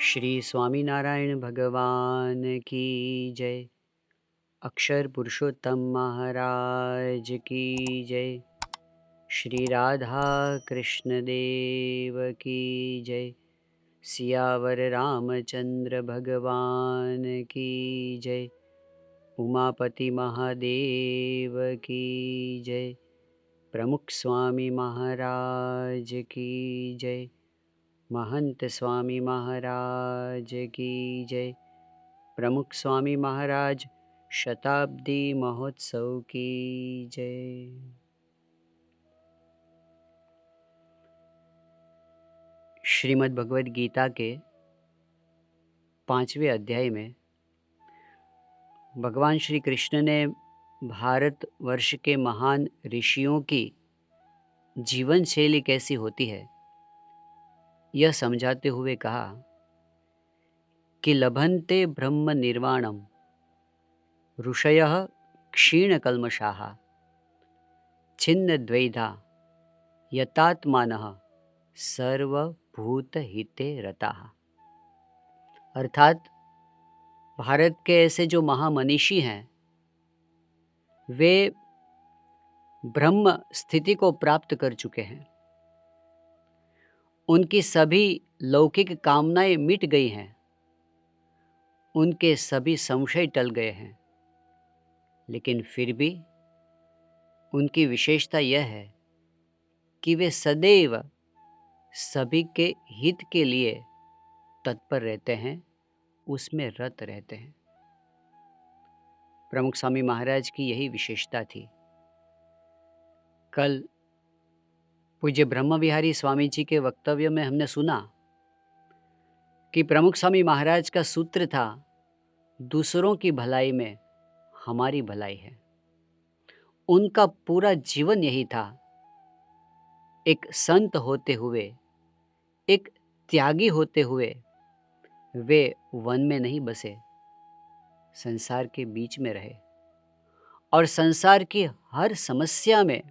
श्री स्वामीनारायण भगवान की जय। अक्षर पुरुषोत्तम महाराज की जय। श्री राधा कृष्ण देव की जय। सियावर रामचंद्र भगवान की जय। उमापति महादेव की जय। प्रमुख स्वामी महाराज की जय। महंत स्वामी महाराज की जय। प्रमुख स्वामी महाराज शताब्दी महोत्सव की जय। श्रीमद् भगवद गीता के 5वें अध्याय में भगवान श्री कृष्ण ने भारत वर्ष के महान ऋषियों की जीवन शैली कैसी होती है यह समझाते हुए कहा कि लभन्ते ब्रह्म निर्वाणम ऋषयः क्षीणकल्मषाः छिन्नद्वैधा यतात्मानः सर्वभूतहिते रताः। अर्थात भारत के ऐसे जो महामनीषी हैं वे ब्रह्म स्थिति को प्राप्त कर चुके हैं। उनकी सभी लौकिक कामनाएं मिट गई हैं। उनके सभी संशय टल गए हैं। लेकिन फिर भी उनकी विशेषता यह है कि वे सदैव सभी के हित के लिए तत्पर रहते हैं, उसमें रत रहते हैं। प्रमुख स्वामी महाराज की यही विशेषता थी। कल पूज्य ब्रह्म विहारी स्वामी जी के वक्तव्य में हमने सुना कि प्रमुख स्वामी महाराज का सूत्र था, दूसरों की भलाई में हमारी भलाई है। उनका पूरा जीवन यही था। एक संत होते हुए, एक त्यागी होते हुए वे वन में नहीं बसे, संसार के बीच में रहे और संसार की हर समस्या में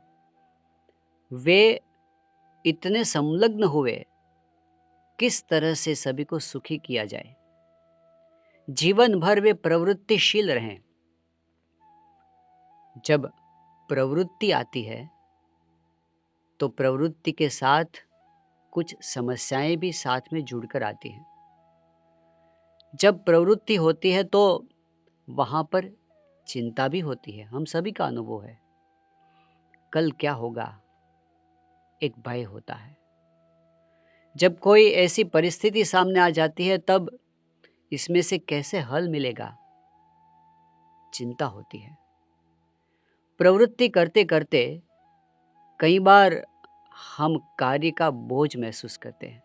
वे इतने संलग्न हुए, किस तरह से सभी को सुखी किया जाए। जीवन भर वे प्रवृत्तिशील रहें। जब प्रवृत्ति आती है तो प्रवृत्ति के साथ कुछ समस्याएं भी साथ में जुड़कर आती हैं। जब प्रवृत्ति होती है तो वहां पर चिंता भी होती है। हम सभी का अनुभव है। कल क्या होगा, एक भय होता है। जब कोई ऐसी परिस्थिति सामने आ जाती है तब इसमें से कैसे हल मिलेगा, चिंता होती है। प्रवृत्ति करते करते कई बार हम कार्य का बोझ महसूस करते हैं,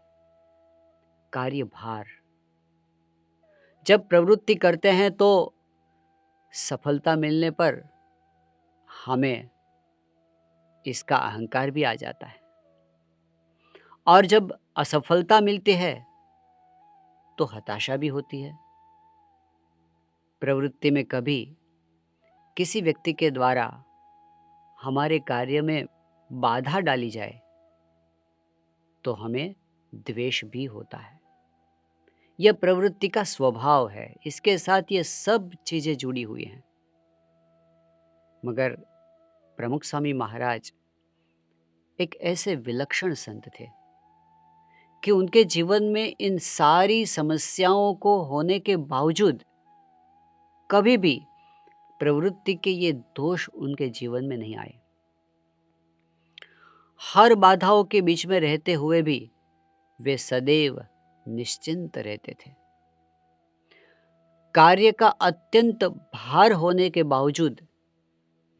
कार्य भार। जब प्रवृत्ति करते हैं तो सफलता मिलने पर हमें इसका अहंकार भी आ जाता है, और जब असफलता मिलती है तो हताशा भी होती है। प्रवृत्ति में कभी किसी व्यक्ति के द्वारा हमारे कार्य में बाधा डाली जाए तो हमें द्वेष भी होता है। यह प्रवृत्ति का स्वभाव है। इसके साथ ये सब चीजें जुड़ी हुई हैं। मगर प्रमुख स्वामी महाराज एक ऐसे विलक्षण संत थे कि उनके जीवन में इन सारी समस्याओं को होने के बावजूद कभी भी प्रवृत्ति के ये दोष उनके जीवन में नहीं आए। हर बाधाओं के बीच में रहते हुए भी वे सदैव निश्चिंत रहते थे। कार्य का अत्यंत भार होने के बावजूद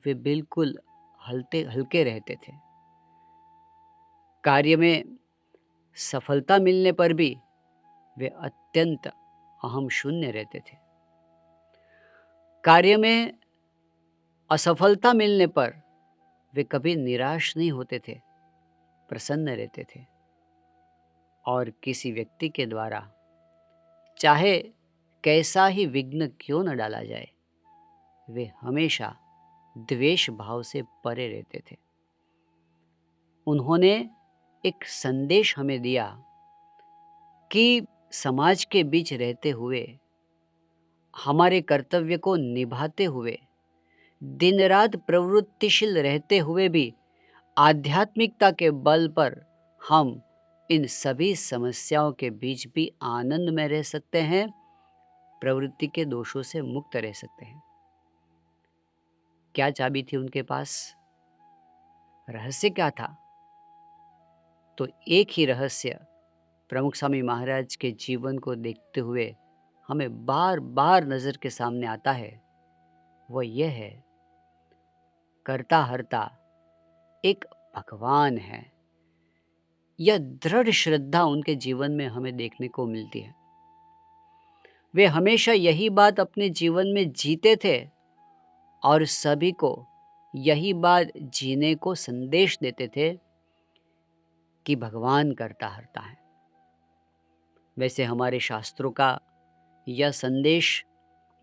वे बिल्कुल हल्के रहते थे। कार्य में सफलता मिलने पर भी वे अत्यंत अहम शून्य रहते थे। कार्य में असफलता मिलने पर वे कभी निराश नहीं होते थे, प्रसन्न रहते थे। और किसी व्यक्ति के द्वारा चाहे कैसा ही विघ्न क्यों न डाला जाए, वे हमेशा द्वेष भाव से परे रहते थे। उन्होंने एक संदेश हमें दिया कि समाज के बीच रहते हुए, हमारे कर्तव्य को निभाते हुए, दिन रात प्रवृत्तिशील रहते हुए भी आध्यात्मिकता के बल पर हम इन सभी समस्याओं के बीच भी आनंद में रह सकते हैं, प्रवृत्ति के दोषों से मुक्त रह सकते हैं। क्या चाबी थी उनके पास? रहस्य क्या था? तो एक ही रहस्य प्रमुख स्वामी महाराज के जीवन को देखते हुए हमें बार बार नजर के सामने आता है। वो ये है, कर्ता हर्ता एक भगवान है। यह दृढ़ श्रद्धा उनके जीवन में हमें देखने को मिलती है। वे हमेशा यही बात अपने जीवन में जीते थे और सभी को यही बात जीने को संदेश देते थे कि भगवान कर्ता हर्ता है। वैसे हमारे शास्त्रों का यह संदेश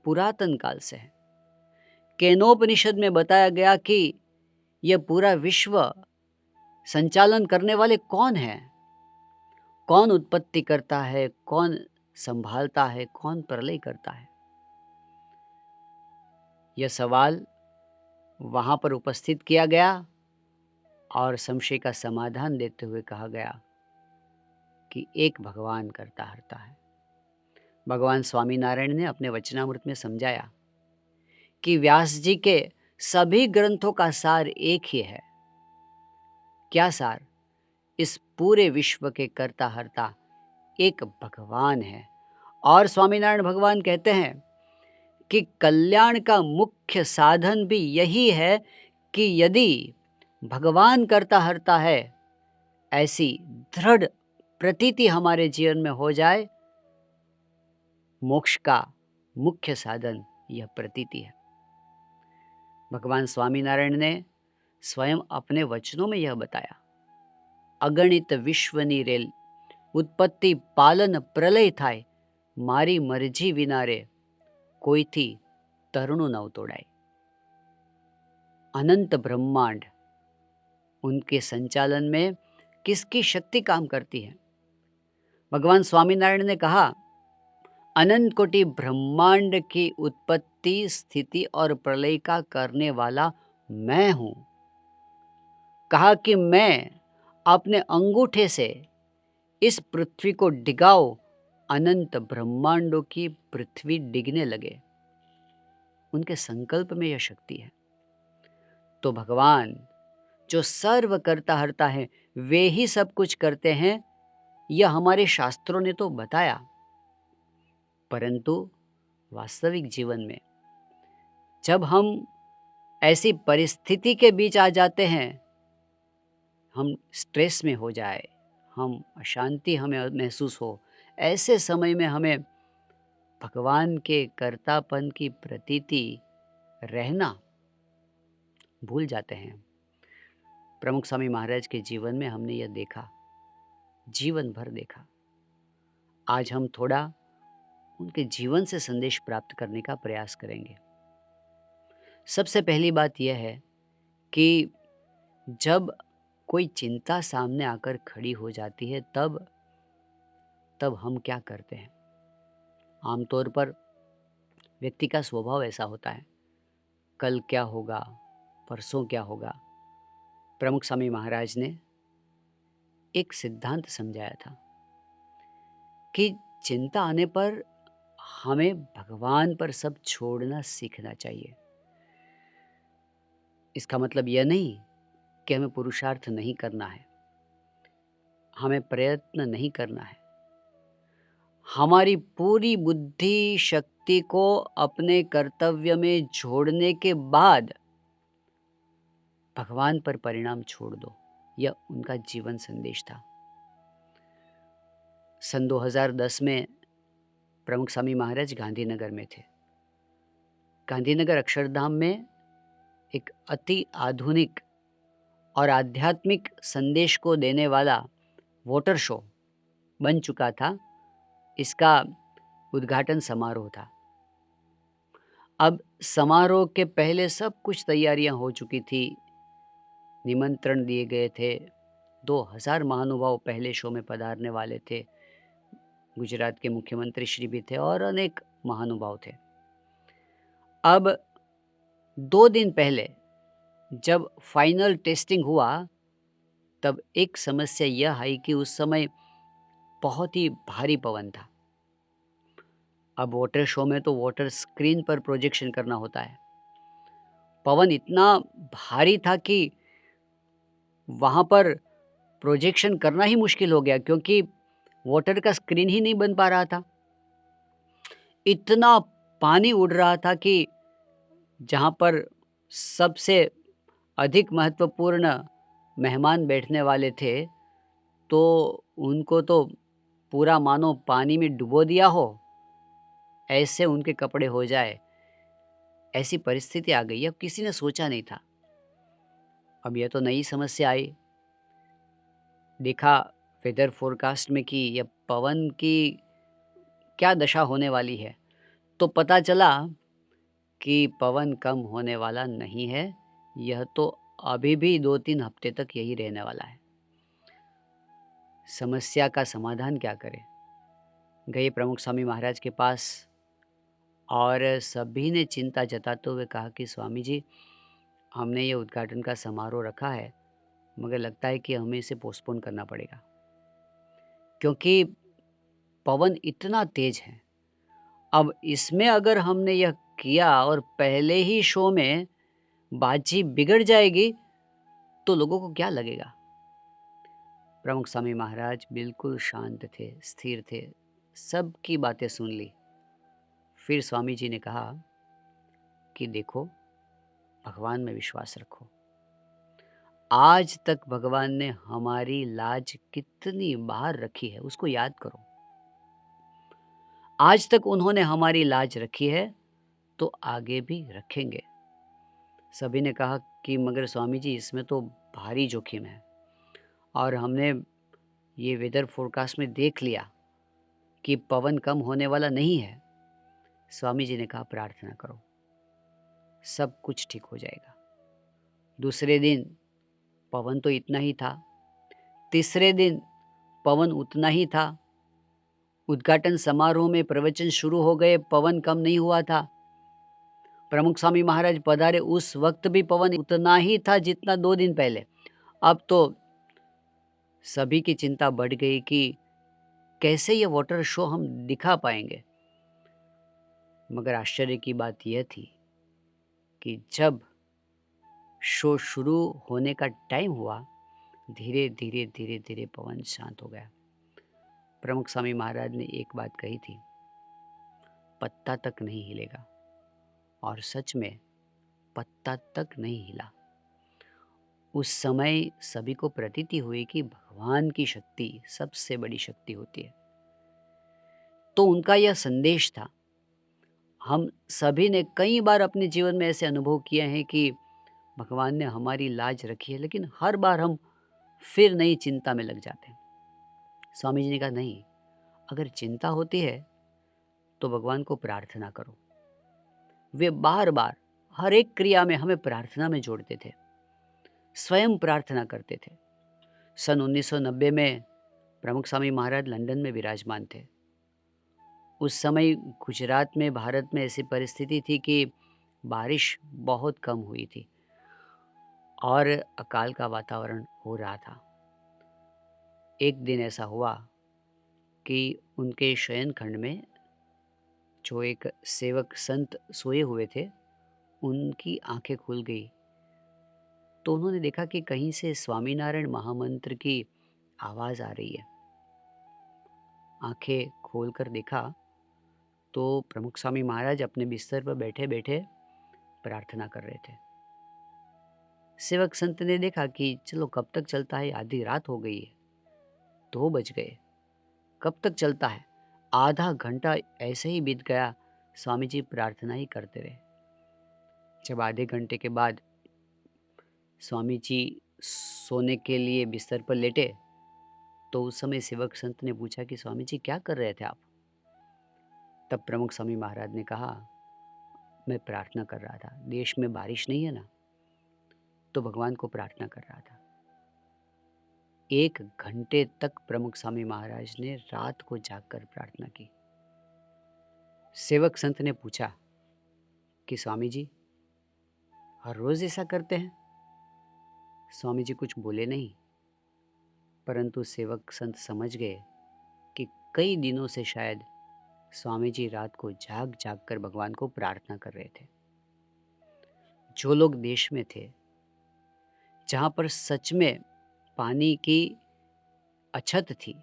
पुरातन काल से है। केनोपनिषद में बताया गया कि यह पूरा विश्व संचालन करने वाले कौन हैं? कौन उत्पत्ति करता है, कौन संभालता है, कौन प्रलय करता है? यह सवाल वहां पर उपस्थित किया गया और संशय का समाधान देते हुए कहा गया कि एक भगवान कर्ता हर्ता है। भगवान स्वामीनारायण ने अपने वचनामृत में समझाया कि व्यास जी के सभी ग्रंथों का सार एक ही है। क्या सार? इस पूरे विश्व के कर्ता हर्ता एक भगवान है। और स्वामीनारायण भगवान कहते हैं कि कल्याण का मुख्य साधन भी यही है कि यदि भगवान कर्ता हर्ता है, ऐसी दृढ़ प्रतीति हमारे जीवन में हो जाए, मोक्ष का मुख्य साधन यह प्रतीति है। भगवान स्वामीनारायण ने स्वयं अपने वचनों में यह बताया, अगणित विश्वनी रेल उत्पत्ति पालन प्रलय थाय, मारी मर्जी विना रे कोई थी तरुणु नव तोड़ाए। अनंत ब्रह्मांड, उनके संचालन में किसकी शक्ति काम करती है? भगवान स्वामीनारायण ने कहा, अनंत कोटि ब्रह्मांड की उत्पत्ति स्थिति और प्रलय का करने वाला मैं हूं। कहा कि मैं अपने अंगूठे से इस पृथ्वी को डिगाओ, अनंत ब्रह्मांडों की पृथ्वी डिगने लगे। उनके संकल्प में यह शक्ति है। तो भगवान जो सर्व करता हरता है, वे ही सब कुछ करते हैं, यह हमारे शास्त्रों ने तो बताया। परंतु वास्तविक जीवन में जब हम ऐसी परिस्थिति के बीच आ जाते हैं, हम स्ट्रेस में हो जाए, हम अशांति हमें महसूस हो, ऐसे समय में हमें भगवान के कर्तापन की प्रतीति रहना भूल जाते हैं। प्रमुख स्वामी महाराज के जीवन में हमने यह देखा, जीवन भर देखा। आज हम थोड़ा उनके जीवन से संदेश प्राप्त करने का प्रयास करेंगे। सबसे पहली बात यह है कि जब कोई चिंता सामने आकर खड़ी हो जाती है, तब हम क्या करते हैं? आमतौर पर व्यक्ति का स्वभाव ऐसा होता है, कल क्या होगा, परसों क्या होगा। प्रमुख स्वामी महाराज ने एक सिद्धांत समझाया था कि चिंता आने पर हमें भगवान पर सब छोड़ना सीखना चाहिए। इसका मतलब यह नहीं कि हमें पुरुषार्थ नहीं करना है, हमें प्रयत्न नहीं करना है। हमारी पूरी बुद्धि शक्ति को अपने कर्तव्य में जोड़ने के बाद भगवान पर परिणाम छोड़ दो, यह उनका जीवन संदेश था। सन 2010 में प्रमुख स्वामी महाराज गांधीनगर में थे। गांधीनगर अक्षरधाम में एक अति आधुनिक और आध्यात्मिक संदेश को देने वाला वॉटर शो बन चुका था। इसका उद्घाटन समारोह था। अब समारोह के पहले सब कुछ तैयारियां हो चुकी थी, निमंत्रण दिए गए थे, 2000 महानुभाव पहले शो में पधारने वाले थे। गुजरात के मुख्यमंत्री श्री भी थे और अनेक महानुभाव थे। अब 2 दिन पहले जब फाइनल टेस्टिंग हुआ, तब एक समस्या यह आई कि उस समय बहुत ही भारी पवन था। अब वाटर शो में तो वाटर स्क्रीन पर प्रोजेक्शन करना होता है। पवन इतना भारी था कि वहाँ पर प्रोजेक्शन करना ही मुश्किल हो गया, क्योंकि वाटर का स्क्रीन ही नहीं बन पा रहा था। इतना पानी उड़ रहा था कि जहाँ पर सबसे अधिक महत्वपूर्ण मेहमान बैठने वाले थे, तो उनको तो पूरा मानो पानी में डुबो दिया हो, ऐसे उनके कपड़े हो जाए, ऐसी परिस्थिति आ गई। अब किसी ने सोचा नहीं था। अब यह तो नई समस्या आई। देखा वेदर फोरकास्ट में कि यह पवन की क्या दशा होने वाली है, तो पता चला कि पवन कम होने वाला नहीं है। यह तो अभी भी 2-3 हफ्ते तक यही रहने वाला है। समस्या का समाधान क्या करें? गए प्रमुख स्वामी महाराज के पास और सभी ने चिंता जताते हुए कहा कि स्वामी जी, हमने ये उद्घाटन का समारोह रखा है, मगर लगता है कि हमें इसे पोस्टपोन करना पड़ेगा, क्योंकि पवन इतना तेज है। अब इसमें अगर हमने यह किया और पहले ही शो में बाजी बिगड़ जाएगी, तो लोगों को क्या लगेगा? प्रमुख स्वामी महाराज बिल्कुल शांत थे, स्थिर थे, सबकी बातें सुन ली। फिर स्वामी जी ने कहा कि देखो, भगवान में विश्वास रखो। आज तक भगवान ने हमारी लाज कितनी बार रखी है, उसको याद करो। आज तक उन्होंने हमारी लाज रखी है, तो आगे भी रखेंगे। सभी ने कहा कि मगर स्वामी जी, इसमें तो भारी जोखिम है और हमने ये वेदर फोरकास्ट में देख लिया कि पवन कम होने वाला नहीं है। स्वामी जी ने कहा प्रार्थना करो, सब कुछ ठीक हो जाएगा। दूसरे दिन पवन तो इतना ही था, तीसरे दिन पवन उतना ही था, उद्घाटन समारोह में प्रवचन शुरू हो गए, पवन कम नहीं हुआ था। प्रमुख स्वामी महाराज पधारे, उस वक्त भी पवन उतना ही था जितना 2 दिन पहले। अब तो सभी की चिंता बढ़ गई कि कैसे ये वाटर शो हम दिखा पाएंगे। मगर आश्चर्य की बात यह थी कि जब शो शुरू होने का टाइम हुआ, धीरे धीरे धीरे धीरे पवन शांत हो गया। प्रमुख स्वामी महाराज ने एक बात कही थी, पत्ता तक नहीं हिलेगा, और सच में पत्ता तक नहीं हिला। उस समय सभी को प्रतीति हुई कि भगवान की शक्ति सबसे बड़ी शक्ति होती है। तो उनका यह संदेश था। हम सभी ने कई बार अपने जीवन में ऐसे अनुभव किए हैं कि भगवान ने हमारी लाज रखी है, लेकिन हर बार हम फिर नई चिंता में लग जाते हैं। स्वामी जी ने कहा नहीं, अगर चिंता होती है तो भगवान को प्रार्थना करो। वे बार बार हर एक क्रिया में हमें प्रार्थना में जोड़ते थे, स्वयं प्रार्थना करते थे। सन 1990 में प्रमुख स्वामी महाराज लंदन में विराजमान थे। उस समय गुजरात में, भारत में ऐसी परिस्थिति थी कि बारिश बहुत कम हुई थी और अकाल का वातावरण हो रहा था। एक दिन ऐसा हुआ कि उनके शयन खंड में जो एक सेवक संत सोए हुए थे, उनकी आंखें खुल गई। तो उन्होंने देखा कि कहीं से स्वामीनारायण महामंत्र की आवाज़ आ रही है। आंखें खोलकर देखा तो प्रमुख स्वामी महाराज अपने बिस्तर पर बैठे बैठे प्रार्थना कर रहे थे। सेवक संत ने देखा कि चलो कब तक चलता है, आधी रात हो गई है, 2 बज गए, कब तक चलता है। आधा घंटा ऐसे ही बीत गया, स्वामी जी प्रार्थना ही करते रहे। जब आधे घंटे के बाद स्वामी जी सोने के लिए बिस्तर पर लेटे, तो उस समय सेवक संत ने पूछा कि स्वामी जी क्या कर रहे थे आप? तब प्रमुख स्वामी महाराज ने कहा, मैं प्रार्थना कर रहा था, देश में बारिश नहीं है ना, तो भगवान को प्रार्थना कर रहा था। 1 घंटे तक प्रमुख स्वामी महाराज ने रात को जागकर प्रार्थना की। सेवक संत ने पूछा कि स्वामी जी हर रोज ऐसा करते हैं? स्वामी जी कुछ बोले नहीं, परंतु सेवक संत समझ गए कि कई दिनों से शायद स्वामी जी रात को जाग जाग कर भगवान को प्रार्थना कर रहे थे। जो लोग देश में थे जहां पर सच में पानी की अछत थी,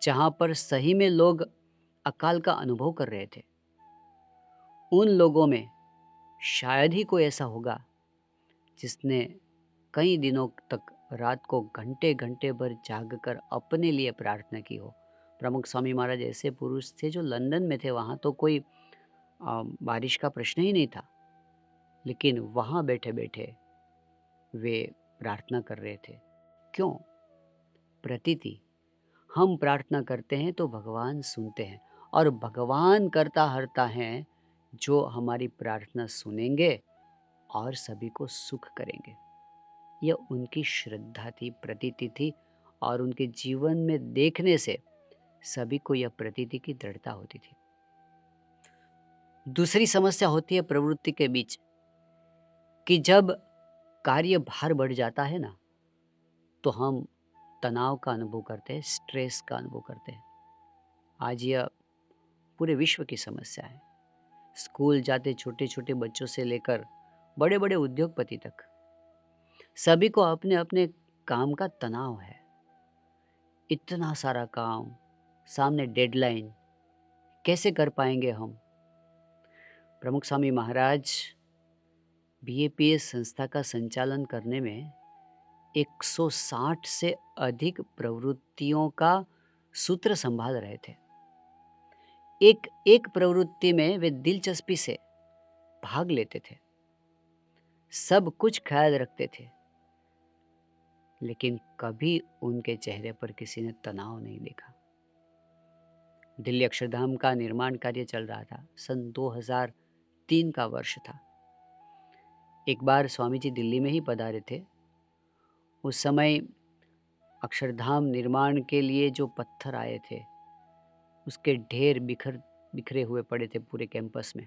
जहां पर सही में लोग अकाल का अनुभव कर रहे थे, उन लोगों में शायद ही कोई ऐसा होगा जिसने कई दिनों तक रात को घंटे घंटे भर जागकर अपने लिए प्रार्थना की हो। प्रमुख स्वामी महाराज ऐसे पुरुष थे जो लंदन में थे, वहाँ तो कोई बारिश का प्रश्न ही नहीं था, लेकिन वहाँ बैठे बैठे वे प्रार्थना कर रहे थे। क्यों? प्रतीति। हम प्रार्थना करते हैं तो भगवान सुनते हैं, और भगवान करता हरता हैं जो हमारी प्रार्थना सुनेंगे और सभी को सुख करेंगे। यह उनकी श्रद्धा थी, प्रतीति थी, और उनके जीवन में देखने से सभी को यह प्रतीति की दृढ़ता होती थी। दूसरी समस्या होती है प्रवृत्ति के बीच कि जब कार्य भार बढ़ जाता है ना, तो हम तनाव का अनुभव करते हैं, स्ट्रेस का अनुभव करते हैं। आज यह पूरे विश्व की समस्या है। स्कूल जाते छोटे छोटे बच्चों से लेकर बड़े बड़े उद्योगपति तक, सभी को अपने अपने काम का तनाव है। इतना सारा काम, सामने डेडलाइन, कैसे कर पाएंगे हम? प्रमुख स्वामी महाराज बीएपीएस संस्था का संचालन करने में 160 से अधिक प्रवृत्तियों का सूत्र संभाल रहे थे। एक एक प्रवृत्ति में वे दिलचस्पी से भाग लेते थे, सब कुछ ख्याल रखते थे, लेकिन कभी उनके चेहरे पर किसी ने तनाव नहीं देखा। दिल्ली अक्षरधाम का निर्माण कार्य चल रहा था। सन 2003 का वर्ष था। एक बार स्वामी जी दिल्ली में ही पधारे थे। उस समय अक्षरधाम निर्माण के लिए जो पत्थर आए थे, उसके ढेर बिखरे हुए पड़े थे पूरे कैंपस में।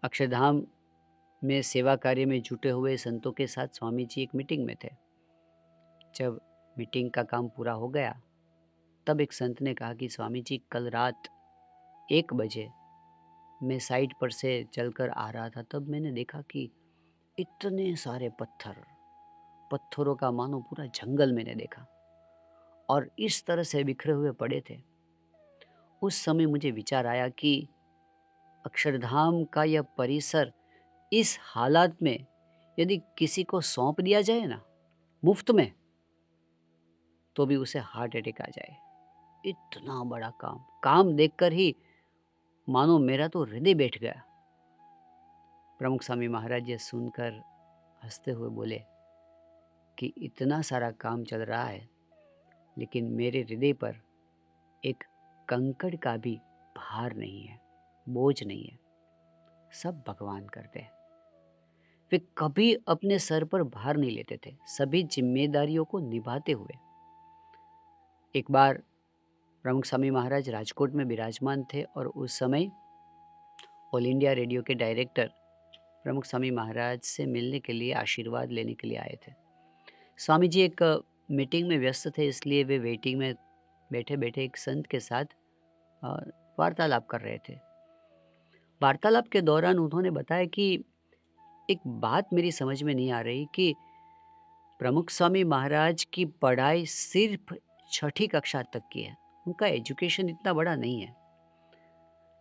अक्षरधाम में सेवा कार्य में जुटे हुए संतों के साथ स्वामी जी एक मीटिंग में थे। जब मीटिंग का काम पूरा हो गया, तब एक संत ने कहा कि स्वामी जी, कल रात 1 बजे मैं साइड पर से चलकर आ रहा था, तब मैंने देखा कि इतने सारे पत्थरों का मानो पूरा जंगल मैंने देखा, और इस तरह से बिखरे हुए पड़े थे। उस समय मुझे विचार आया कि अक्षरधाम का यह परिसर इस हालात में यदि किसी को सौंप दिया जाए ना, मुफ्त में, तो भी उसे हार्ट अटैक आ जाए। इतना बड़ा काम देखकर ही मानो मेरा तो हृदय बैठ गया। प्रमुख स्वामी महाराज ये सुनकर हंसते हुए बोले कि इतना सारा काम चल रहा है, लेकिन मेरे हृदय पर एक कंकड़ का भी भार नहीं है, बोझ नहीं है। सब भगवान करते हैं। वे कभी अपने सर पर भार नहीं लेते थे, सभी जिम्मेदारियों को निभाते हुए। एक बार प्रमुख स्वामी महाराज राजकोट में विराजमान थे, और उस समय ऑल इंडिया रेडियो के डायरेक्टर प्रमुख स्वामी महाराज से मिलने के लिए, आशीर्वाद लेने के लिए आए थे। स्वामी जी एक मीटिंग में व्यस्त थे, इसलिए वे वेटिंग में बैठे बैठे एक संत के साथ वार्तालाप कर रहे थे। वार्तालाप के दौरान उन्होंने बताया कि एक बात मेरी समझ में नहीं आ रही कि प्रमुख स्वामी महाराज की पढ़ाई सिर्फ 6ठी कक्षा तक की है, उनका एजुकेशन इतना बड़ा नहीं है,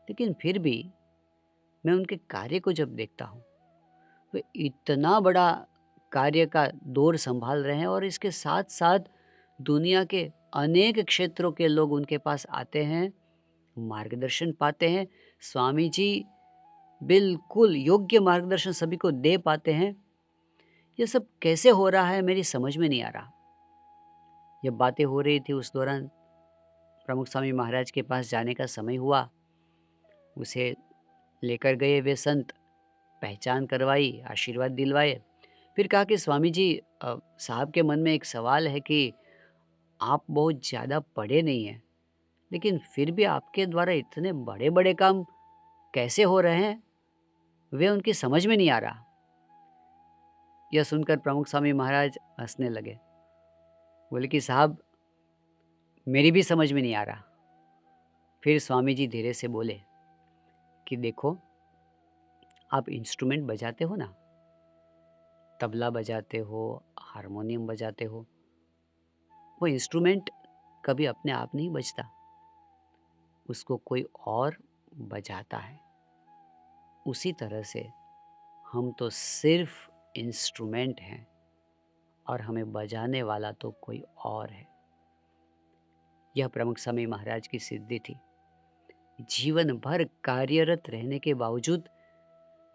लेकिन फिर भी मैं उनके कार्य को जब देखता हूँ, वे इतना बड़ा कार्य का दौर संभाल रहे हैं, और इसके साथ साथ दुनिया के अनेक क्षेत्रों के लोग उनके पास आते हैं, मार्गदर्शन पाते हैं। स्वामी जी बिल्कुल योग्य मार्गदर्शन सभी को दे पाते हैं। ये सब कैसे हो रहा है, मेरी समझ में नहीं आ रहा। ये बातें हो रही थी, उस दौरान प्रमुख स्वामी महाराज के पास जाने का समय हुआ। उसे लेकर गए वे संत, पहचान करवाई, आशीर्वाद दिलवाए, फिर कहा कि स्वामी जी, साहब के मन में एक सवाल है कि आप बहुत ज़्यादा पढ़े नहीं हैं, लेकिन फिर भी आपके द्वारा इतने बड़े-बड़े काम कैसे हो रहे हैं, वे उनकी समझ में नहीं आ रहा। यह सुनकर प्रमुख स्वामी महाराज हँसने लगे। बोले कि साहब, मेरी भी समझ में नहीं आ रहा। फिर स्वामी जी धीरे से बोले कि देखो, आप इंस्ट्रूमेंट बजाते हो ना, तबला बजाते हो, हारमोनियम बजाते हो, वो इंस्ट्रूमेंट कभी अपने आप नहीं बजता, उसको कोई और बजाता है। उसी तरह से हम तो सिर्फ इंस्ट्रूमेंट हैं और हमें बजाने वाला तो कोई और है। यह प्रमुख स्वामी महाराज की सिद्धि थी। जीवन भर कार्यरत रहने के बावजूद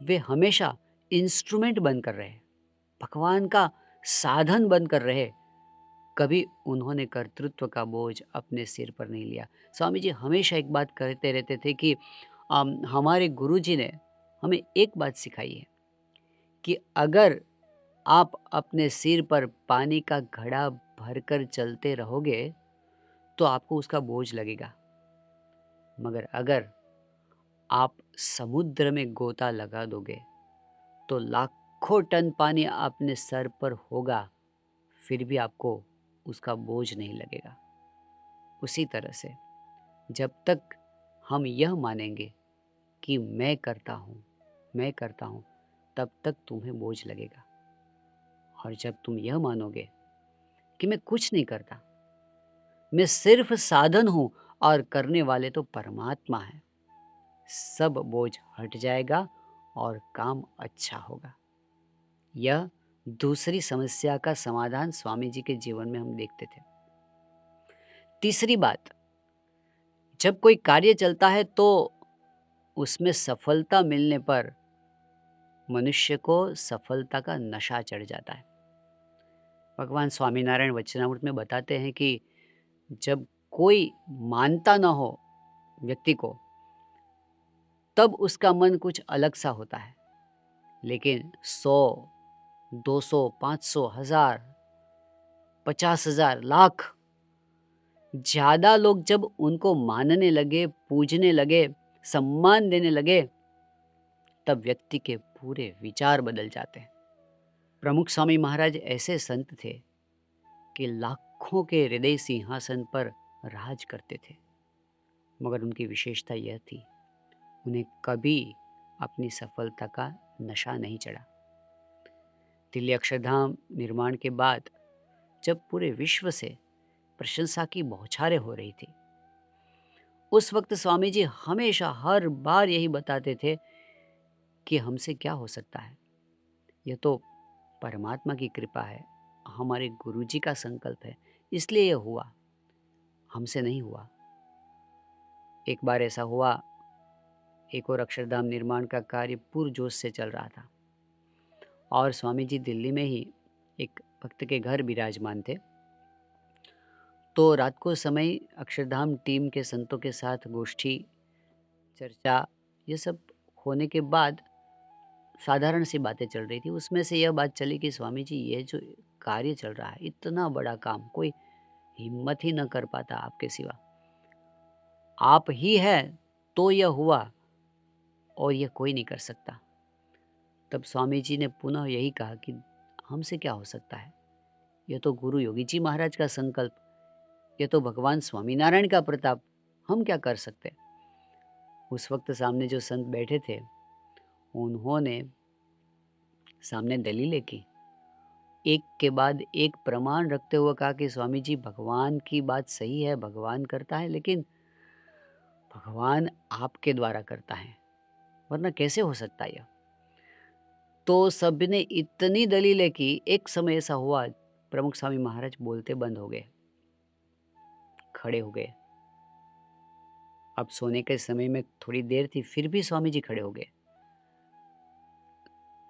वे हमेशा इंस्ट्रूमेंट बनकर रहे, भगवान का साधन बनकर रहे। कभी उन्होंने कर्तृत्व का बोझ अपने सिर पर नहीं लिया। स्वामी जी हमेशा एक बात कहते रहते थे कि हमारे गुरुजी ने हमें एक बात सिखाई है कि अगर आप अपने सिर पर पानी का घड़ा भरकर चलते रहोगे तो आपको उसका बोझ लगेगा, मगर अगर आप समुद्र में गोता लगा दोगे तो लाखों टन पानी अपने सर पर होगा, फिर भी आपको उसका बोझ नहीं लगेगा। उसी तरह से जब तक हम यह मानेंगे कि मैं करता हूँ, मैं करता हूँ, तब तक तुम्हें बोझ लगेगा। और जब तुम यह मानोगे कि मैं कुछ नहीं करता, मैं सिर्फ साधन हूँ और करने वाले तो परमात्मा है, सब बोझ हट जाएगा और काम अच्छा होगा। यह दूसरी समस्या का समाधान स्वामी जी के जीवन में हम देखते थे। तीसरी बात, जब कोई कार्य चलता है तो उसमें सफलता मिलने पर मनुष्य को सफलता का नशा चढ़ जाता है। भगवान स्वामीनारायण वचनामृत में बताते हैं कि जब कोई मानता न हो व्यक्ति को, तब उसका मन कुछ अलग सा होता है। लेकिन 100, 200, 500, 1000, 50,000, लाख ज़्यादा लोग जब उनको मानने लगे, पूजने लगे, सम्मान देने लगे, तब व्यक्ति के पूरे विचार बदल जाते हैं। प्रमुख स्वामी महाराज ऐसे संत थे कि लाखों के हृदय सिंहासन पर राज करते थे, मगर उनकी विशेषता यह थी, उन्हें कभी अपनी सफलता का नशा नहीं चढ़ा। दिल्ली अक्षरधाम निर्माण के बाद जब पूरे विश्व से प्रशंसा की बौछारें हो रही थी, उस वक्त स्वामी जी हमेशा हर बार यही बताते थे कि हमसे क्या हो सकता है, यह तो परमात्मा की कृपा है, हमारे गुरुजी का संकल्प है, इसलिए यह हुआ, हमसे नहीं हुआ। एक बार ऐसा हुआ, एक और अक्षरधाम निर्माण का कार्य पुरजोश से चल रहा था और स्वामी जी दिल्ली में ही एक भक्त के घर विराजमान थे। तो रात को समय अक्षरधाम टीम के संतों के साथ गोष्ठी, चर्चा, ये सब होने के बाद साधारण सी बातें चल रही थी। उसमें से यह बात चली कि स्वामी जी, ये जो कार्य चल रहा है, इतना बड़ा काम कोई हिम्मत ही न कर पाता आपके सिवा, आप ही है तो यह हुआ और यह कोई नहीं कर सकता। तब स्वामी जी ने पुनः यही कहा कि हमसे क्या हो सकता है, यह तो गुरु योगी जी महाराज का संकल्प, यह तो भगवान स्वामीनारायण का प्रताप, हम क्या कर सकते। उस वक्त सामने जो संत बैठे थे, उन्होंने सामने दलीलें की, एक के बाद एक प्रमाण रखते हुए कहा कि स्वामी जी, भगवान की बात सही है, भगवान करता है, लेकिन भगवान आपके द्वारा करता है, वरना कैसे हो सकता है यह। तो सबने इतनी दलीलें की, एक समय ऐसा हुआ, प्रमुख स्वामी महाराज बोलते बंद हो गए, खड़े हो गए। अब सोने के समय में थोड़ी देर थी, फिर भी स्वामी जी खड़े हो गए,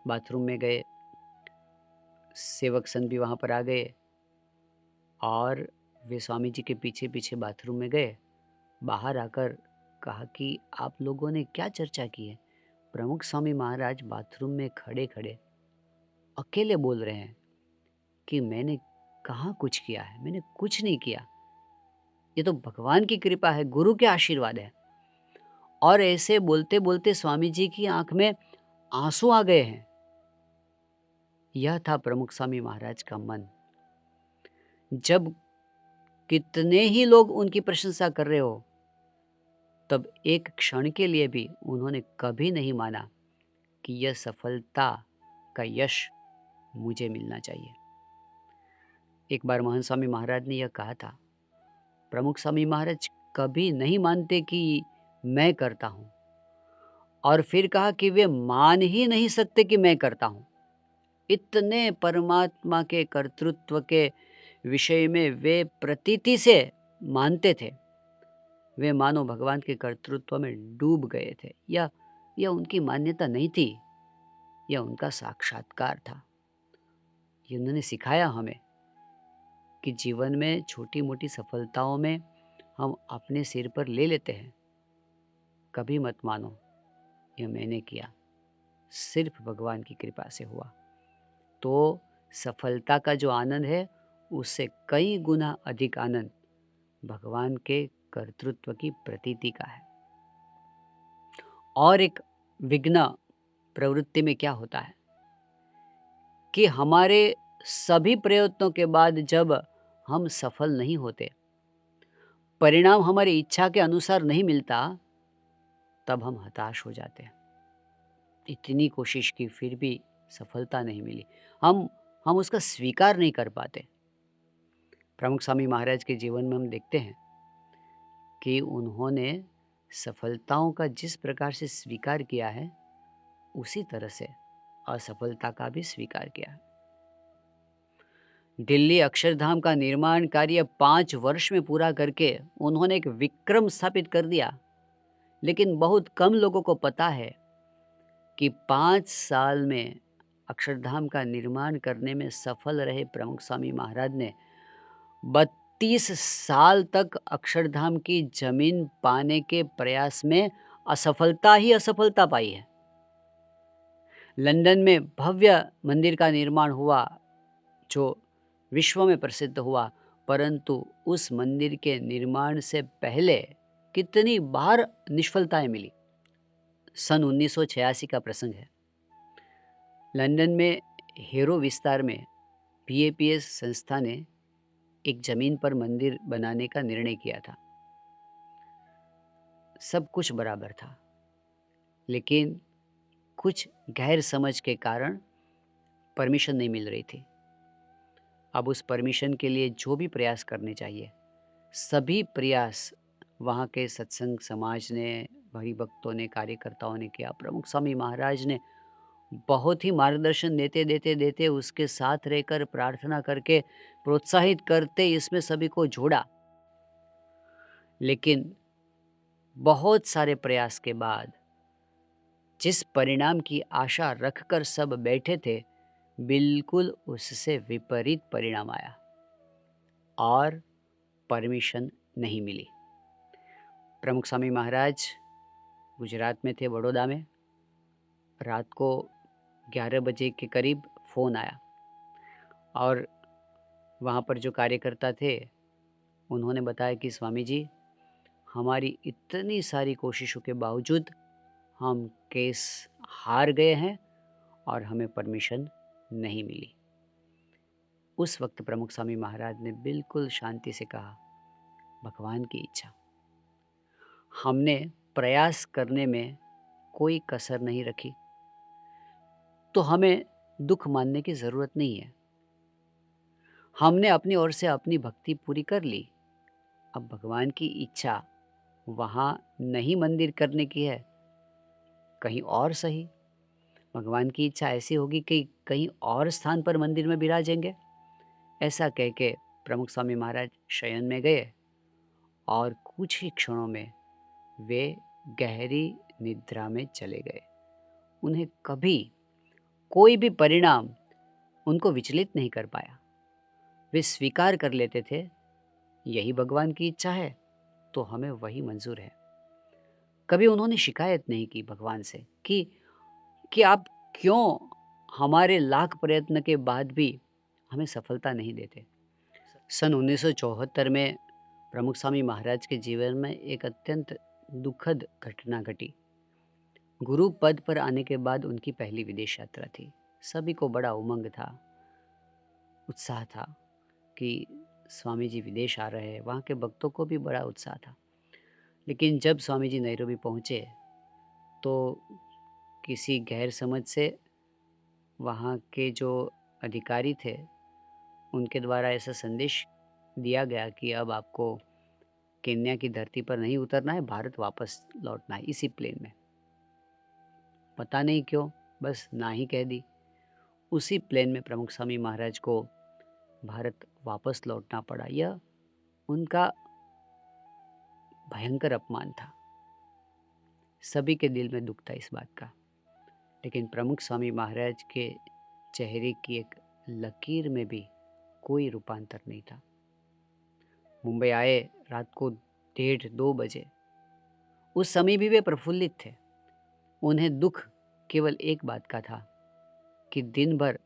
बाथरूम में गए, सेवक संत भी वहाँ पर आ गए और वे स्वामी जी के पीछे पीछे बाथरूम में गए। बाहर आकर कहा कि आप लोगों ने क्या चर्चा की है। प्रमुख स्वामी महाराज बाथरूम में खड़े खड़े अकेले बोल रहे हैं कि मैंने कहाँ कुछ किया है, मैंने कुछ नहीं किया। ये तो भगवान की कृपा है, गुरु के आशीर्वाद है। और ऐसे बोलते-बोलते स्वामी जी की आँख में आँसू आ गए हैं। यह था प्रमुख स्वामी महाराज का मन। जब कितने ही लोग उनकी प्रशंसा कर रहे हो, तब एक क्षण के लिए भी उन्होंने कभी नहीं माना कि यह सफलता का यश मुझे मिलना चाहिए। एक बार महान स्वामी महाराज ने यह कहा था, प्रमुख स्वामी महाराज कभी नहीं मानते कि मैं करता हूँ, और फिर कहा कि वे मान ही नहीं सकते कि मैं करता हूँ। इतने परमात्मा के कर्तृत्व के विषय में वे प्रतीति से मानते थे। वे मानो भगवान के कर्तृत्व में डूब गए थे। यह उनकी मान्यता नहीं थी, यह उनका साक्षात्कार था। ये उन्होंने सिखाया हमें कि जीवन में छोटी मोटी सफलताओं में हम अपने सिर पर ले लेते हैं। कभी मत मानो यह मैंने किया, सिर्फ भगवान की कृपा से हुआ। तो सफलता का जो आनंद है, उससे कई गुना अधिक आनंद भगवान के कर्तृत्व की प्रतीति का है। और एक विघ्न प्रवृत्ति में क्या होता है कि हमारे सभी प्रयत्नों के बाद जब हम सफल नहीं होते, परिणाम हमारी इच्छा के अनुसार नहीं मिलता, तब हम हताश हो जाते हैं। इतनी कोशिश की फिर भी सफलता नहीं मिली, हम उसका स्वीकार नहीं कर पाते। प्रमुख स्वामी महाराज के जीवन में हम देखते हैं कि उन्होंने सफलताओं का जिस प्रकार से स्वीकार किया है, उसी तरह से असफलता का भी स्वीकार किया। दिल्ली अक्षरधाम का निर्माण कार्य 5 वर्ष में पूरा करके उन्होंने एक विक्रम स्थापित कर दिया। लेकिन बहुत कम लोगों को पता है कि 5 साल में अक्षरधाम का निर्माण करने में सफल रहे प्रमुख स्वामी महाराज ने 32 साल तक अक्षरधाम की जमीन पाने के प्रयास में असफलता ही असफलता पाई है। लंदन में भव्य मंदिर का निर्माण हुआ, जो विश्व में प्रसिद्ध हुआ, परंतु उस मंदिर के निर्माण से पहले कितनी बार निष्फलताएं मिली। सन 1986 का प्रसंग है। लंदन में हेरो विस्तार में PAPS संस्था ने एक जमीन पर मंदिर बनाने का निर्णय किया था। सब कुछ बराबर था, लेकिन कुछ गैर समझ के कारण परमिशन नहीं मिल रही थी। अब उस परमिशन के लिए जो भी प्रयास करने चाहिए, सभी प्रयास वहाँ के सत्संग समाज ने, हरिभक्तों ने, कार्यकर्ताओं ने किया। प्रमुख स्वामी महाराज ने बहुत ही मार्गदर्शन देते उसके साथ रहकर प्रार्थना करके प्रोत्साहित करते इसमें सभी को जोड़ा। लेकिन बहुत सारे प्रयास के बाद जिस परिणाम की आशा रखकर सब बैठे थे, बिल्कुल उससे विपरीत परिणाम आया और परमिशन नहीं मिली। प्रमुख स्वामी महाराज गुजरात में थे, बड़ौदा में। रात को 11 बजे के करीब फ़ोन आया और वहाँ पर जो कार्यकर्ता थे, उन्होंने बताया कि स्वामी जी, हमारी इतनी सारी कोशिशों के बावजूद हम केस हार गए हैं और हमें परमिशन नहीं मिली। उस वक्त प्रमुख स्वामी महाराज ने बिल्कुल शांति से कहा, भगवान की इच्छा। हमने प्रयास करने में कोई कसर नहीं रखी, तो हमें दुख मानने की ज़रूरत नहीं है। हमने अपनी ओर से अपनी भक्ति पूरी कर ली। अब भगवान की इच्छा वहाँ नहीं मंदिर करने की है, कहीं और सही। भगवान की इच्छा ऐसी होगी कि कहीं और स्थान पर मंदिर में विराजेंगे। ऐसा कह के प्रमुख स्वामी महाराज शयन में गए और कुछ ही क्षणों में वे गहरी निद्रा में चले गए। उन्हें कभी कोई भी परिणाम उनको विचलित नहीं कर पाया। वे स्वीकार कर लेते थे, यही भगवान की इच्छा है तो हमें वही मंजूर है। कभी उन्होंने शिकायत नहीं की भगवान से कि आप क्यों हमारे लाख प्रयत्न के बाद भी हमें सफलता नहीं देते। सन 1974 में प्रमुख स्वामी महाराज के जीवन में एक अत्यंत दुखद घटना घटी। गुरु पद पर आने के बाद उनकी पहली विदेश यात्रा थी। सभी को बड़ा उमंग था, उत्साह था कि स्वामी जी विदेश आ रहे हैं। वहाँ के भक्तों को भी बड़ा उत्साह था। लेकिन जब स्वामी जी नैरोबी पहुँचे तो किसी गैर समझ से वहाँ के जो अधिकारी थे उनके द्वारा ऐसा संदेश दिया गया कि अब आपको केन्या की धरती पर नहीं उतरना है, भारत वापस लौटना है इसी प्लेन में। पता नहीं क्यों बस ना ही कह दी। उसी प्लेन में प्रमुख स्वामी महाराज को भारत वापस लौटना पड़ा। यह उनका भयंकर अपमान था। सभी के दिल में दुख था इस बात का। लेकिन प्रमुख स्वामी महाराज के चेहरे की एक लकीर में भी कोई रूपांतर नहीं था। मुंबई आए रात को 1:30-2 बजे। उस समय भी वे प्रफुल्लित थे। उन्हें दुख केवल एक बात का था कि दिन भर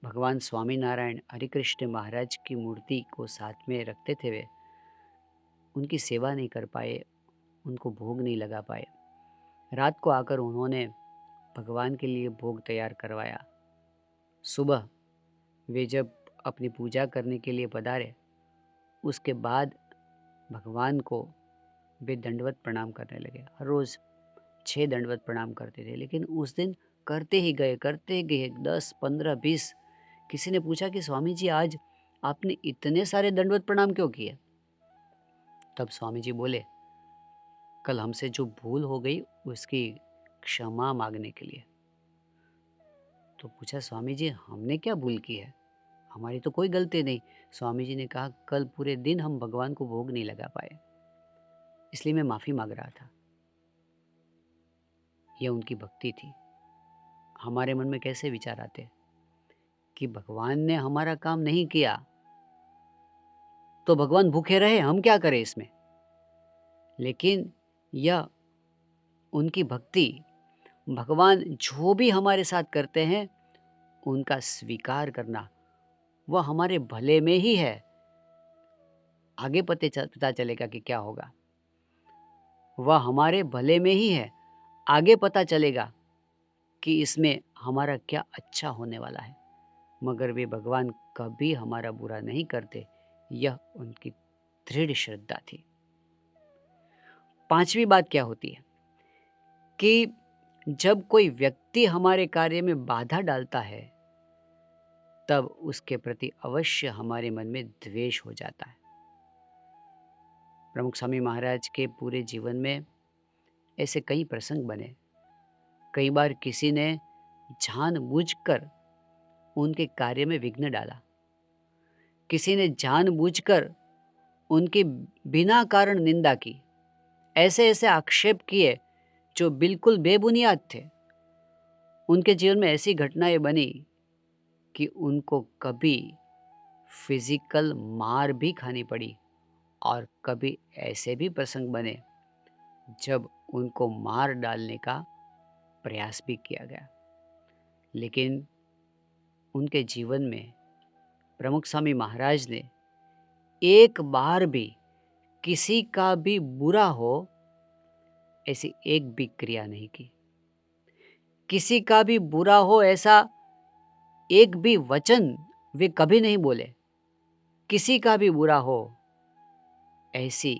भगवान स्वामीनारायण हरिकृष्ण महाराज की मूर्ति को साथ में रखते थे, वे उनकी सेवा नहीं कर पाए, उनको भोग नहीं लगा पाए। रात को आकर उन्होंने भगवान के लिए भोग तैयार करवाया। सुबह वे जब अपनी पूजा करने के लिए पधारे, उसके बाद भगवान को वे दंडवत प्रणाम करने लगे। हर रोज़ 6 दंडवत प्रणाम करते थे, लेकिन उस दिन करते ही गए 10, 15, 20। किसी ने पूछा कि स्वामी जी आज आपने इतने सारे दंडवत प्रणाम क्यों किए? तब स्वामी जी बोले, कल हमसे जो भूल हो गई उसकी क्षमा मांगने के लिए। तो पूछा, स्वामी जी हमने क्या भूल की है? हमारी तो कोई गलती नहीं। स्वामी जी ने कहा, कल पूरे दिन हम भगवान को भोग नहीं लगा पाए, इसलिए मैं माफ़ी मांग रहा था। यह उनकी भक्ति थी। हमारे मन में कैसे विचार आते कि भगवान ने हमारा काम नहीं किया तो भगवान भूखे रहे, हम क्या करें इसमें? लेकिन यह उनकी भक्ति, भगवान जो भी हमारे साथ करते हैं उनका स्वीकार करना, वह हमारे भले में ही है। आगे पता चलेगा कि क्या होगा। वह हमारे भले में ही है, आगे पता चलेगा कि इसमें हमारा क्या अच्छा होने वाला है। मगर वे भगवान कभी हमारा बुरा नहीं करते, यह उनकी दृढ़ श्रद्धा थी। पांचवी बात क्या होती है कि जब कोई व्यक्ति हमारे कार्य में बाधा डालता है तब उसके प्रति अवश्य हमारे मन में द्वेष हो जाता है। प्रमुख स्वामी महाराज के पूरे जीवन में ऐसे कई प्रसंग बने। कई बार किसी ने जानबूझकर उनके कार्य में विघ्न डाला, किसी ने जानबूझकर उनकी बिना कारण निंदा की, ऐसे ऐसे आक्षेप किए जो बिल्कुल बेबुनियाद थे। उनके जीवन में ऐसी घटनाएं बनी कि उनको कभी फिजिकल मार भी खानी पड़ी और कभी ऐसे भी प्रसंग बने जब उनको मार डालने का प्रयास भी किया गया। लेकिन उनके जीवन में प्रमुख स्वामी महाराज ने एक बार भी किसी का भी बुरा हो ऐसी एक भी क्रिया नहीं की। किसी का भी बुरा हो ऐसा एक भी वचन वे कभी नहीं बोले। किसी का भी बुरा हो ऐसी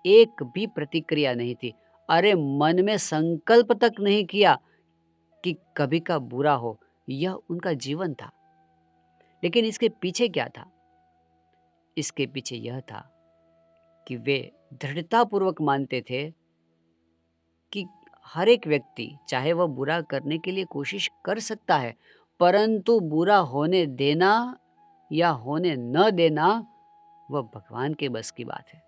एक भी प्रतिक्रिया नहीं थी। अरे मन में संकल्प तक नहीं किया कि कभी का बुरा हो। यह उनका जीवन था। लेकिन इसके पीछे क्या था? इसके पीछे यह था कि वे दृढ़तापूर्वक मानते थे कि हर एक व्यक्ति चाहे वह बुरा करने के लिए कोशिश कर सकता है, परंतु बुरा होने देना या होने न देना वह भगवान के बस की बात है।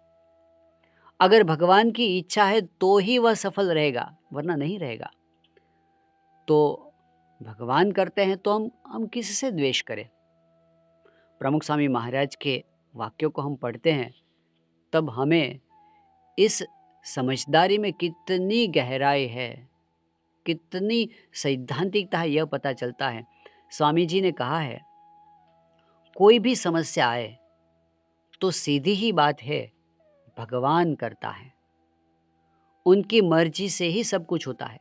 अगर भगवान की इच्छा है तो ही वह सफल रहेगा, वरना नहीं रहेगा। तो भगवान करते हैं तो हम किससे द्वेष करें? प्रमुख स्वामी महाराज के वाक्यों को हम पढ़ते हैं तब हमें इस समझदारी में कितनी गहराई है कितनी सैद्धांतिकता है यह पता चलता है। स्वामी जी ने कहा है, कोई भी समस्या आए तो सीधी ही बात है, भगवान करता है, उनकी मर्जी से ही सब कुछ होता है।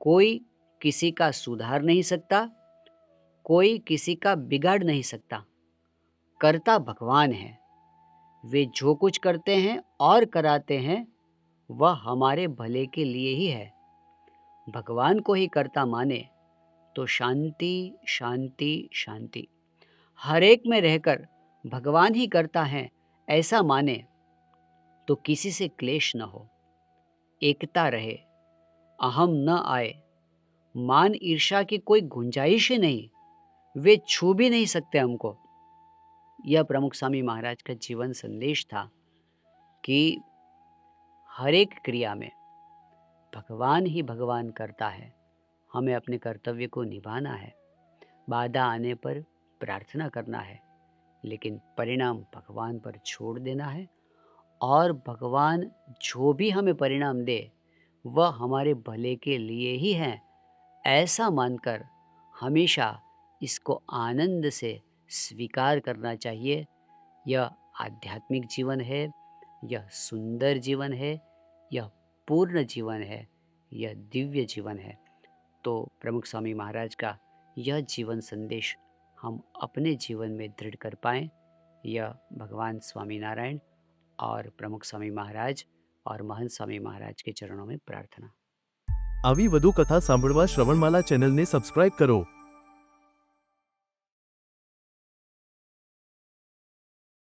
कोई किसी का सुधार नहीं सकता, कोई किसी का बिगाड़ नहीं सकता। करता भगवान है। वे जो कुछ करते हैं और कराते हैं वह हमारे भले के लिए ही है। भगवान को ही कर्ता माने तो शांति शांति शांति। हर एक में रहकर भगवान ही करता है ऐसा माने तो किसी से क्लेश न हो, एकता रहे, अहम न आए, मान ईर्ष्या की कोई गुंजाइश ही नहीं, वे छू भी नहीं सकते हमको। यह प्रमुख स्वामी महाराज का जीवन संदेश था कि हर एक क्रिया में भगवान ही भगवान करता है। हमें अपने कर्तव्य को निभाना है, बाधा आने पर प्रार्थना करना है, लेकिन परिणाम भगवान पर छोड़ देना है। और भगवान जो भी हमें परिणाम दे वह हमारे भले के लिए ही है, ऐसा मानकर हमेशा इसको आनंद से स्वीकार करना चाहिए। यह आध्यात्मिक जीवन है, यह सुंदर जीवन है, यह पूर्ण जीवन है, यह दिव्य जीवन है। तो प्रमुख स्वामी महाराज का यह जीवन संदेश हम अपने जीवन में दृढ़ कर पाएँ, यह भगवान स्वामी नारायण और प्रमुख स्वामी महाराज और महंत स्वामी महाराज के चरणों में प्रार्थना। આવી વધુ કથા સાંભળવા શ્રવણમાલા ચેનલને સબસ્ક્રાઇબ કરો।